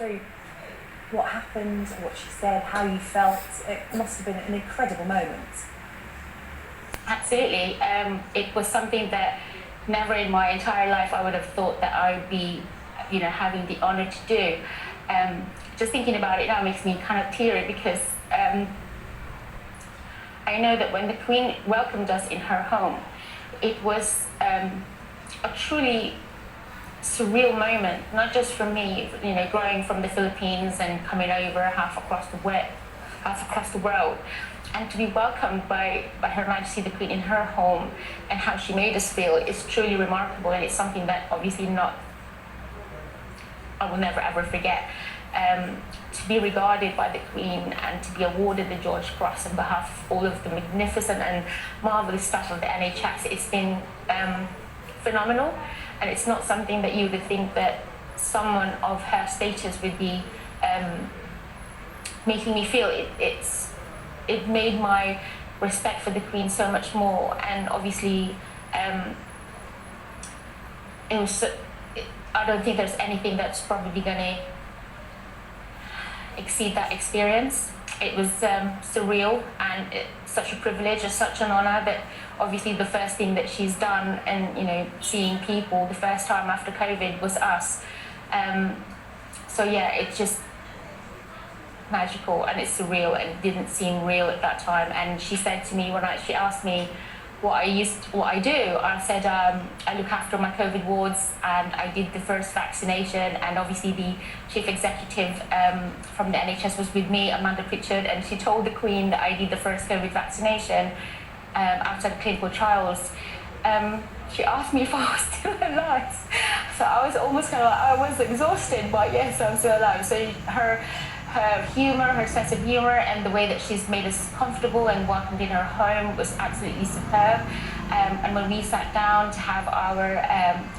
through what happened, what she said, how you felt? It must have been an incredible moment. Absolutely. It was something that never in my entire life I would have thought that I would be, having the honor to do. Just thinking about it now makes me kind of teary because I know that when the Queen welcomed us in her home, it was a truly surreal moment, not just for me, growing from the Philippines and coming over half across the world, and to be welcomed by Her Majesty the Queen in her home and how she made us feel is truly remarkable, and it's something that obviously I will never ever forget. To be regarded by the Queen and to be awarded the George Cross on behalf of all of the magnificent and marvellous staff of the NHS, it's been phenomenal, and it's not something that you would think that someone of her status would be making me feel. It made my respect for the Queen so much more, and obviously I don't think there's anything that's probably going to exceed that experience. It was surreal, and such a privilege, it's such an honor that obviously the first thing that she's done, and seeing people the first time after COVID was us. So yeah, it's just magical and it's surreal, and it didn't seem real at that time. And she said to me she asked me what I do, I said I look after my COVID wards, and I did the first vaccination, and obviously the chief executive from the NHS was with me, Amanda Pritchard, and she told the Queen that I did the first COVID vaccination after the clinical trials. She asked me if I was still alive, so I was almost kind of like, I was exhausted, but yes, I'm still alive. So her humour, her sense of humour, and the way that she's made us comfortable and welcomed in her home was absolutely superb. And when we sat down to have our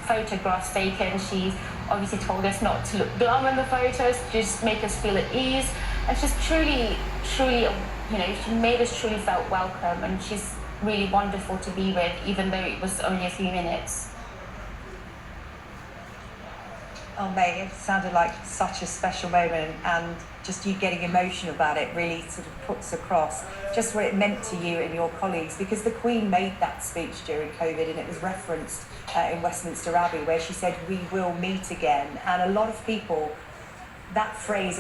photographs taken, she obviously told us not to look glum in the photos, just make us feel at ease. And she's truly, she made us truly felt welcome, and she's really wonderful to be with, even though it was only a few minutes. Oh mate, it sounded like such a special moment, and just you getting emotional about it really sort of puts across just what it meant to you and your colleagues, because the Queen made that speech during COVID, and it was referenced in Westminster Abbey, where she said, "We will meet again." And a lot of people, that phrase